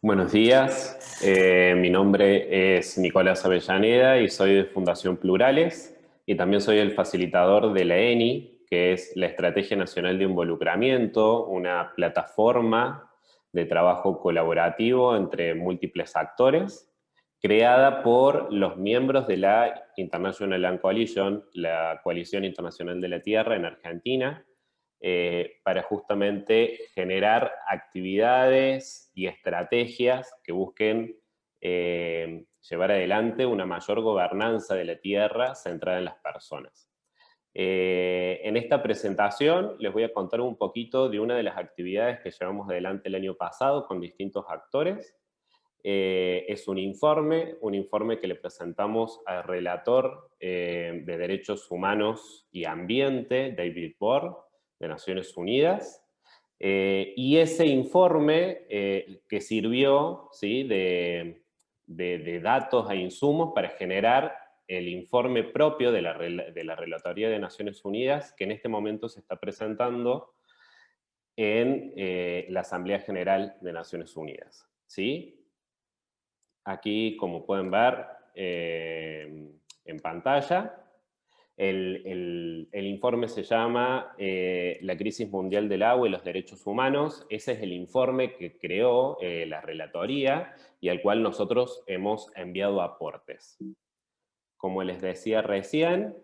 Buenos días, mi nombre es Nicolás Avellaneda y soy de Fundación Plurales y también soy el facilitador de la ENI, que es la Estrategia Nacional de Involucramiento, una plataforma de trabajo colaborativo entre múltiples actores, creada por los miembros de la International Land Coalition, la Coalición Internacional de la Tierra en Argentina, para justamente generar actividades y estrategias que busquen llevar adelante una mayor gobernanza de la tierra centrada en las personas. En esta presentación les voy a contar un poquito de una de las actividades que llevamos adelante el año pasado con distintos actores. Es un informe que le presentamos al relator de Derechos Humanos y Ambiente, David Bohr, de Naciones Unidas, y ese informe que sirvió, ¿sí?, de datos e insumos para generar el informe propio de la Relatoría de Naciones Unidas, que en este momento se está presentando en la Asamblea General de Naciones Unidas, ¿sí? Aquí, como pueden ver en pantalla, el informe se llama La crisis mundial del agua y los derechos humanos. Ese es el informe que creó la relatoría y al cual nosotros hemos enviado aportes. Como les decía recién,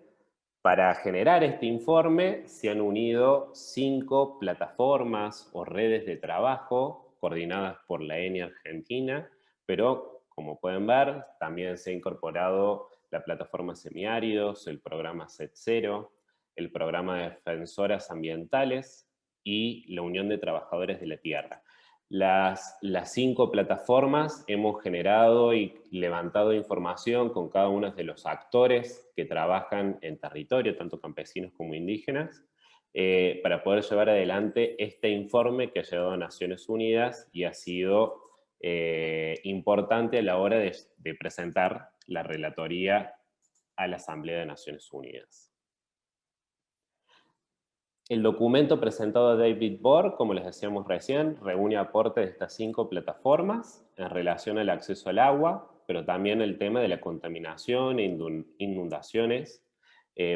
para generar este informe se han unido 5 plataformas o redes de trabajo coordinadas por la ENI Argentina, pero como pueden ver, también se ha incorporado la plataforma Semiáridos, el programa SET0, el programa de Defensoras Ambientales y la Unión de Trabajadores de la Tierra. Las 5 plataformas hemos generado y levantado información con cada uno de los actores que trabajan en territorio, tanto campesinos como indígenas, para poder llevar adelante este informe que ha llegado a Naciones Unidas y ha sido importante a la hora de presentar la relatoría a la Asamblea de Naciones Unidas. El documento presentado a David Bohr, como les decíamos recién, reúne aportes de estas 5 plataformas en relación al acceso al agua, pero también el tema de la contaminación e inundaciones,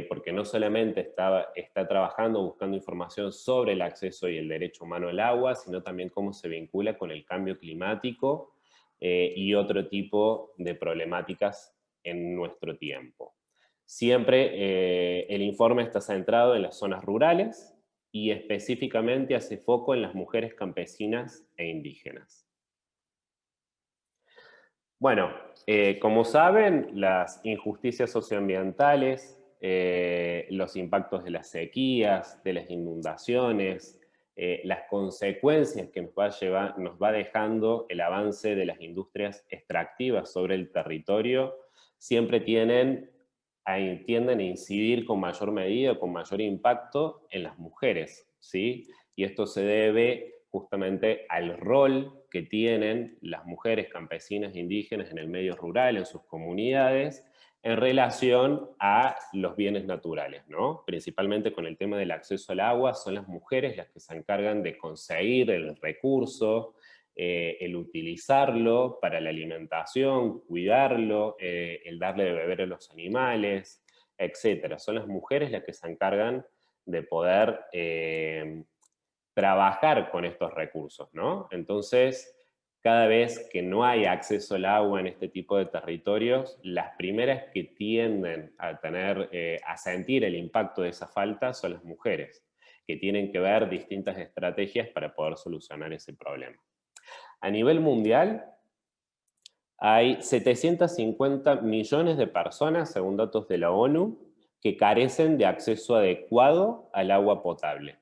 porque no solamente está trabajando, buscando información sobre el acceso y el derecho humano al agua, sino también cómo se vincula con el cambio climático y otro tipo de problemáticas en nuestro tiempo. Siempre el informe está centrado en las zonas rurales y específicamente hace foco en las mujeres campesinas e indígenas. Bueno, como saben, las injusticias socioambientales, los impactos de las sequías, de las inundaciones, las consecuencias que nos va dejando el avance de las industrias extractivas sobre el territorio, siempre tienden a incidir con mayor medida, con mayor impacto en las mujeres, ¿sí? Y esto se debe justamente al rol que tienen las mujeres campesinas e indígenas en el medio rural, en sus comunidades, en relación a los bienes naturales, ¿no? Principalmente con el tema del acceso al agua, son las mujeres las que se encargan de conseguir el recurso, el utilizarlo para la alimentación, cuidarlo, el darle de beber a los animales, etcétera. Son las mujeres las que se encargan de poder trabajar con estos recursos, ¿no? Entonces, cada vez que no hay acceso al agua en este tipo de territorios, las primeras que tienden a sentir el impacto de esa falta son las mujeres, que tienen que ver distintas estrategias para poder solucionar ese problema. A nivel mundial, hay 750 millones de personas, según datos de la ONU, que carecen de acceso adecuado al agua potable.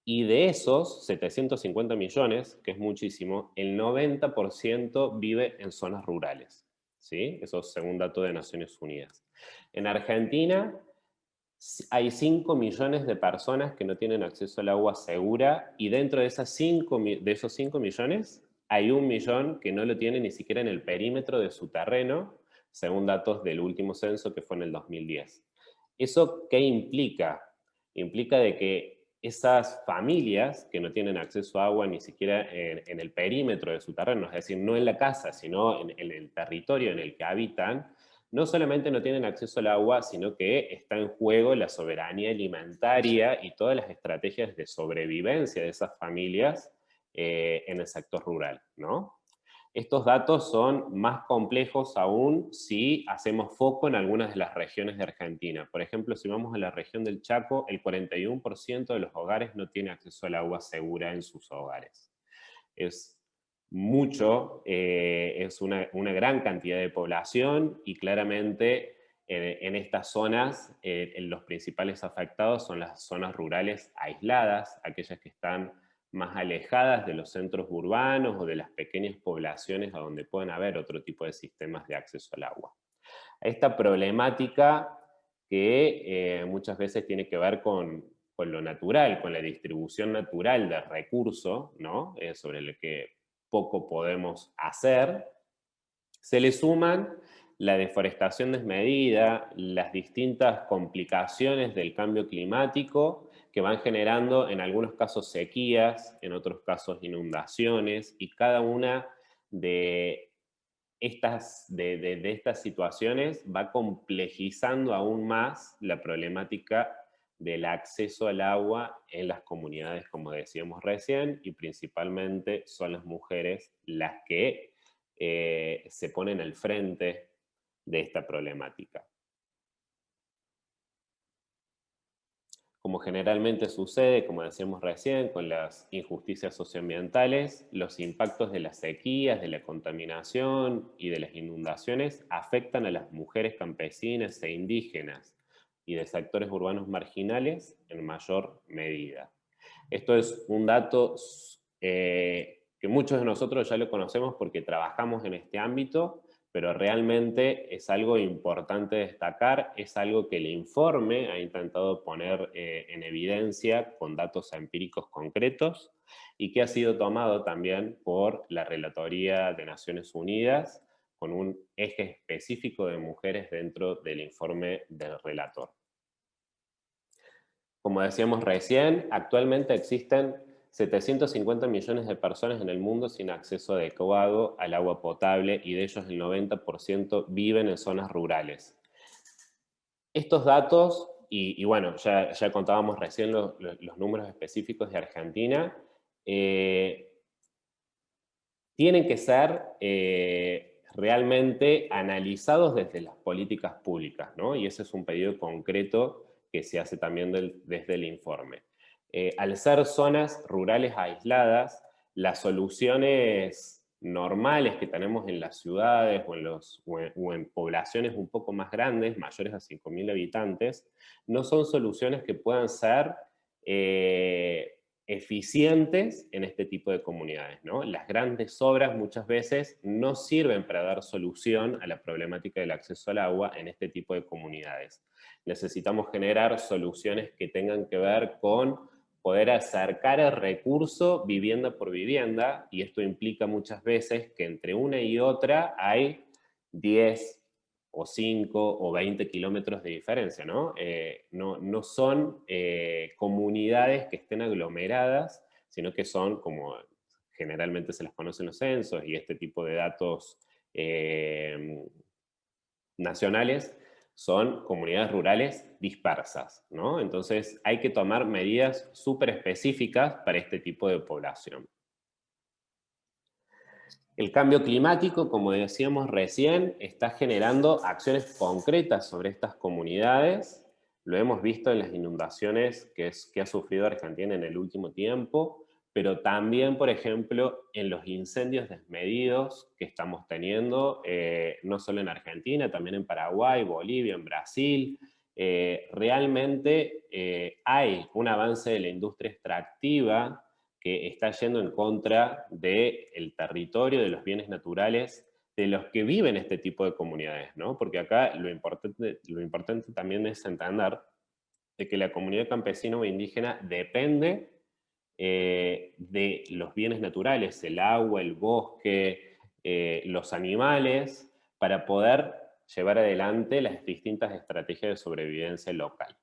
Y de esos 750 millones, que es muchísimo, el 90% vive en zonas rurales, ¿sí? Eso es según datos de Naciones Unidas. En Argentina hay 5 millones de personas que no tienen acceso al agua segura y dentro de esos 5 millones hay 1 millón que no lo tiene ni siquiera en el perímetro de su terreno, según datos del último censo que fue en el 2010. ¿Eso qué implica? Implica de que esas familias que no tienen acceso a agua ni siquiera en el perímetro de su terreno, es decir, no en la casa, sino en el territorio en el que habitan, no solamente no tienen acceso al agua, sino que está en juego la soberanía alimentaria y todas las estrategias de sobrevivencia de esas familias en el sector rural, ¿no? Estos datos son más complejos aún si hacemos foco en algunas de las regiones de Argentina. Por ejemplo, si vamos a la región del Chaco, el 41% de los hogares no tiene acceso al agua segura en sus hogares. Es mucho, es una gran cantidad de población y claramente en estas zonas los principales afectados son las zonas rurales aisladas, aquellas que están más alejadas de los centros urbanos o de las pequeñas poblaciones a donde pueden haber otro tipo de sistemas de acceso al agua. Esta problemática que muchas veces tiene que ver con lo natural, con la distribución natural del recurso, ¿no? Sobre el que poco podemos hacer, se le suman la deforestación desmedida, las distintas complicaciones del cambio climático que van generando en algunos casos sequías, en otros casos inundaciones, y cada una de de estas situaciones va complejizando aún más la problemática del acceso al agua en las comunidades, como decíamos recién, y principalmente son las mujeres las que se ponen al frente de esta problemática. Como generalmente sucede, como decíamos recién, con las injusticias socioambientales, los impactos de las sequías, de la contaminación y de las inundaciones afectan a las mujeres campesinas e indígenas y de sectores urbanos marginales en mayor medida. Esto es un dato que muchos de nosotros ya lo conocemos porque trabajamos en este ámbito, pero realmente es algo importante destacar, es algo que el informe ha intentado poner en evidencia con datos empíricos concretos y que ha sido tomado también por la Relatoría de Naciones Unidas con un eje específico de mujeres dentro del informe del relator. Como decíamos recién, actualmente existen 750 millones de personas en el mundo sin acceso adecuado al agua potable y de ellos el 90% viven en zonas rurales. Estos datos, y bueno, ya contábamos recién los números específicos de Argentina, tienen que ser realmente analizados desde las políticas públicas, ¿no? Y ese es un pedido concreto que se hace también desde el informe. Al ser zonas rurales aisladas, las soluciones normales que tenemos en las ciudades o en poblaciones un poco más grandes, mayores a 5.000 habitantes, no son soluciones que puedan ser eficientes en este tipo de comunidades, ¿no? Las grandes obras muchas veces no sirven para dar solución a la problemática del acceso al agua en este tipo de comunidades. Necesitamos generar soluciones que tengan que ver con poder acercar el recurso vivienda por vivienda, y esto implica muchas veces que entre una y otra hay 10 o 5 o 20 kilómetros de diferencia, ¿no? No son comunidades que estén aglomeradas, sino que son, como generalmente se las conoce en los censos y este tipo de datos nacionales, son comunidades rurales dispersas, ¿no? Entonces hay que tomar medidas súper específicas para este tipo de población. El cambio climático, como decíamos recién, está generando acciones concretas sobre estas comunidades. Lo hemos visto en las inundaciones que ha sufrido Argentina en el último tiempo, pero también, por ejemplo, en los incendios desmedidos que estamos teniendo, no solo en Argentina, también en Paraguay, Bolivia, en Brasil. Realmente hay un avance de la industria extractiva que está yendo en contra del territorio, de los bienes naturales, de los que viven este tipo de comunidades, ¿no? Porque acá lo importante también es entender de que la comunidad campesina o indígena depende de los bienes naturales, el agua, el bosque, los animales, para poder llevar adelante las distintas estrategias de sobrevivencia local.